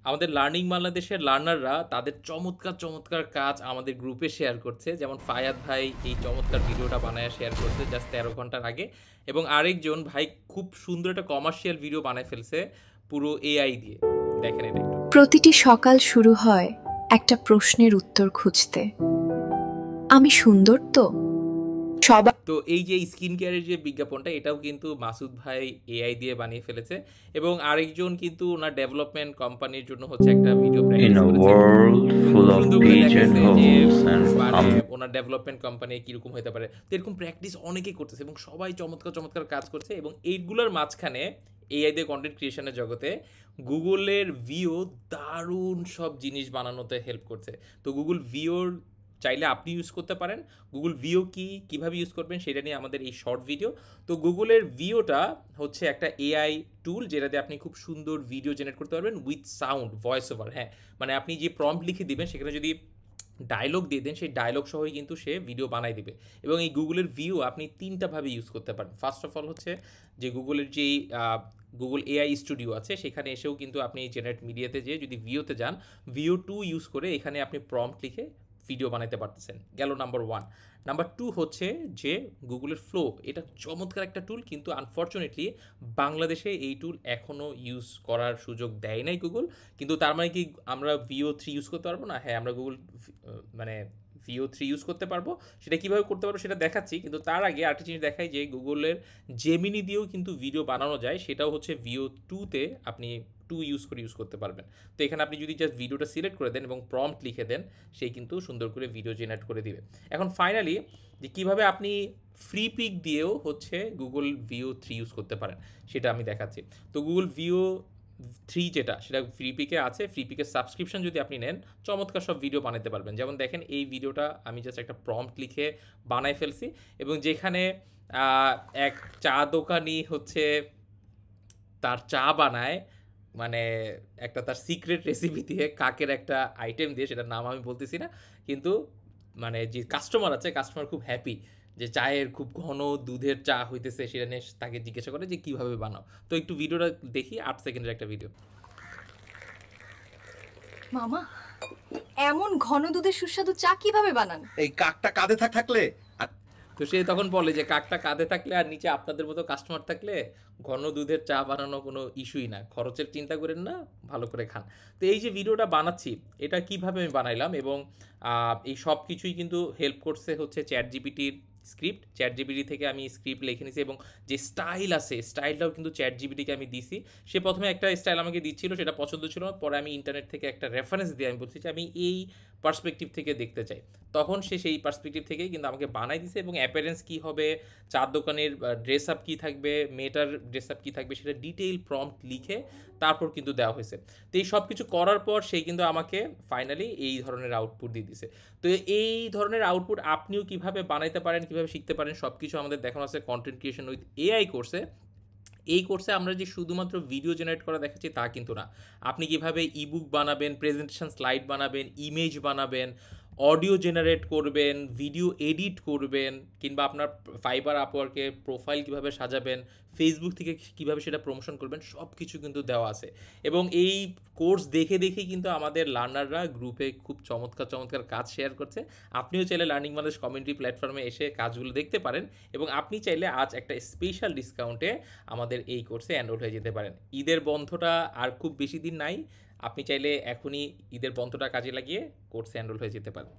আমাদের লার্নিং বাংলাদেশের লার্নাররা তাদের চমৎকার চমৎকার কাজ আমাদের গ্রুপে শেয়ার করছে, যেমন ফায়াদ ভাই এই চমৎকার ভিডিওটা বানায় শেয়ার করছে জাস্ট 13 ঘন্টার আগে, এবং আরেকজন ভাই খুব সুন্দর একটা কমার্শিয়াল ভিডিও বানায় ফেলছে পুরো এআই দিয়ে। দেখেন এটা একটু। প্রতিটি সকাল শুরু হয় একটা প্রশ্নের উত্তর খুঁজতে, আমি সুন্দর তো? সবার তো এই যে স্কিন কেয়ারের যে বিজ্ঞাপনটা, এটাও কিন্তু মাসুদ ভাই এআই দিয়ে বানিয়ে ফেলেছে, এবং আরেকজন কিন্তু ওনার ডেভেলপমেন্ট কোম্পানির জন্য হচ্ছে একটা ভিডিও In প্র্যাকটিস a করেছে world এবং full খুব of সুন্দর করে দেখাইছে যে pigeonholes and মানে ওনার ডেভেলপমেন্ট কোম্পানি কীরকম হতে পারে। তো এরকম প্র্যাকটিস অনেকেই করতেছে এবং সবাই চমৎকার চমৎকার কাজ করছে, এবং এইগুলোর মাঝখানে এআই দিয়ে কন্টেন্ট ক্রিয়েশনের জগতে গুগলের ভিও দারুণ সব জিনিস বানানোতে হেল্প করছে। তো গুগল ভিওর চাইলে আপনি ইউজ করতে পারেন। গুগল ভিও কি কীভাবে ইউজ করবেন সেটা নিয়ে আমাদের এই শর্ট ভিডিও। তো গুগলের ভিওটা হচ্ছে একটা এআই টুল, যেটাতে আপনি খুব সুন্দর ভিডিও জেনারেট করতে পারবেন উইথ সাউন্ড, ভয়েস ওভার। হ্যাঁ, মানে আপনি যে প্রম্পট লিখে দিবেন সেখানে যদি ডায়লগ দিয়ে দেন, সেই ডায়লগ সহই কিন্তু সে ভিডিও বানাই দিবে। এবং এই গুগলের ভিও আপনি তিনটাভাবে ইউজ করতে পারেন। ফার্স্ট অফ অল হচ্ছে যে গুগলের যেই গুগল এআই স্টুডিও আছে সেখানে এসেও কিন্তু আপনি জেনারেট মিডিয়াতে যেয়ে যদি ভিওতে যান, ভিও 2 ইউজ করে এখানে আপনি প্রম্পট লিখে ভিডিও বানাতে পারতেছেন। গেল নাম্বার 1। নাম্বার 2 হচ্ছে যে গুগলের ফ্লো, এটা চমৎকার একটা টুল, কিন্তু আনফর্চুনেটলি বাংলাদেশে এই টুল এখনও ইউজ করার সুযোগ দেয় নাই গুগল। কিন্তু তার মানে কি আমরা ভিও 3 ইউজ করতে পারবো না? হ্যাঁ, আমরা গুগল মানে ভিও 3 ইউজ করতে পারবো। সেটা কীভাবে করতে পারবো সেটা দেখাচ্ছি, কিন্তু তার আগে আরেকটা জিনিস দেখাই যে গুগলের জেমিনি দিয়েও কিন্তু ভিডিও বানানো যায়, সেটাও হচ্ছে ভিও 2তে আপনি 2 ইউজ করতে পারবেন। তো এখানে আপনি যদি জাস্ট ভিডিওটা সিলেক্ট করে দেন এবং প্রম্পট লিখে দেন, সেই কিন্তু সুন্দর করে ভিডিও জেনারেট করে দিবে। এখন ফাইনালি যে কীভাবে আপনি ফ্রি পিক দিয়েও হচ্ছে গুগল ভিও 3 ইউজ করতে পারেন সেটা আমি দেখাচ্ছি। তো গুগল ভিও 3 যেটা, সেটা ফ্রি পিকে আছে। ফ্রি পিকের সাবস্ক্রিপশন যদি আপনি নেন, চমৎকার সব ভিডিও বানাতে পারবেন। যেমন দেখেন এই ভিডিওটা আমি জাস্ট একটা প্রম্পট লিখে বানাই ফেলছি, এবং যেখানে এক চা দোকানি হচ্ছে তার চা বানায়, মানে একটা তার সিক্রেট রেসিপি দিয়ে, কাকের একটা আইটেম দিয়ে, সেটার নাম আমি বলতেছি না, কিন্তু মানে যে কাস্টমার আছে, কাস্টমার খুব হ্যাপি যে চায়ের খুব ঘন দুধের চা হইতেছে, সেটা নিয়ে তাকে জিজ্ঞাসা করে যে কীভাবে বানাও। তো একটু ভিডিওটা দেখি, 8 সেকেন্ডের একটা ভিডিও। মামা, এমন ঘন দুধের সুস্বাদু চা কিভাবে বানান? এই কাকটা কাঁধে থাকলে তো সে তখন বলে যে কাকটা কাঁধে থাকলে আর নিচে আপনাদের মতো কাস্টমার থাকলে ঘন দুধের চা বানানো কোনো ইস্যুই না, খরচের চিন্তা করেন না, ভালো করে খান। তো এই যে ভিডিওটা বানাচ্ছি, এটা কিভাবে আমি বানাইলাম, এবং এই সব কিছুই কিন্তু হেল্প করছে হচ্ছে চ্যাট জিপিটির স্ক্রিপ্ট। চ্যাট জিপিটি থেকে আমি স্ক্রিপ্ট লিখে নিছি, এবং যে স্টাইল আছে স্টাইলটাও কিন্তু চ্যাট জিপিটিকে আমি দিছি। সে প্রথমে একটা স্টাইল আমাকে দিচ্ছিল, সেটা পছন্দ ছিল না, পরে আমি ইন্টারনেট থেকে একটা রেফারেন্স দিয়ে আমি বলছি যে আমি এই পার্সপেক্টিভ থেকে দেখতে চাই, তখন সে সেই পার্সপেক্টিভ থেকেই কিন্তু আমাকে বানাই দিছে। এবং অ্যাপিয়ারেন্স কী হবে, চার দোকানের ড্রেস আপ কী থাকবে, মেয়েটার ড্রেস আপ কী থাকবে, সেটা ডিটেইল প্রম্পট লিখে তারপর কিন্তু দেওয়া হয়েছে। তো এই সব কিছু করার পর সেই কিন্তু আমাকে ফাইনালি এই ধরনের আউটপুট দিয়ে দিছে। তো এই ধরনের আউটপুট আপনিও কিভাবে বানাইতে পারেন, কিভাবে শিখতে পারেন, সব কিছু আমাদের দেখানো আছে কন্টেন্ট ক্রিয়েশন উইথ এআই কোর্সে। এই কোর্সে আমরা যে শুধুমাত্র ভিডিও জেনারেট করা দেখাচ্ছি তা কিন্তু না, আপনি কিভাবে ইবুক বানাবেন, প্রেজেন্টেশন স্লাইড বানাবেন, ইমেজ বানাবেন, অডিও জেনারেট করবেন, ভিডিও এডিট করবেন, কিংবা আপনার ফাইবার আপওয়ার্কে প্রোফাইল কিভাবে সাজাবেন, ফেসবুক থেকে কিভাবে সেটা প্রমোশন করবেন, সব কিছু কিন্তু দেওয়া আছে। এবং এই কোর্স দেখে দেখেই কিন্তু আমাদের লার্নাররা গ্রুপে খুব চমৎকার চমৎকার কাজ শেয়ার করছে। আপনিও চাইলে লার্নিং বাংলাদেশ কমিউনিটি প্ল্যাটফর্মে এসে কাজগুলো দেখতে পারেন, এবং আপনি চাইলে আজ একটা স্পেশাল ডিসকাউন্টে আমাদের এই কোর্সে এনরোল হয়ে যেতে পারেন। ঈদের বন্ধটা আর খুব বেশি দিন নাই, আপনি চাইলে এখনই ঈদের বন্ধটা কাজে লাগিয়ে কোর্সে এনরোল হয়ে যেতে পারেন।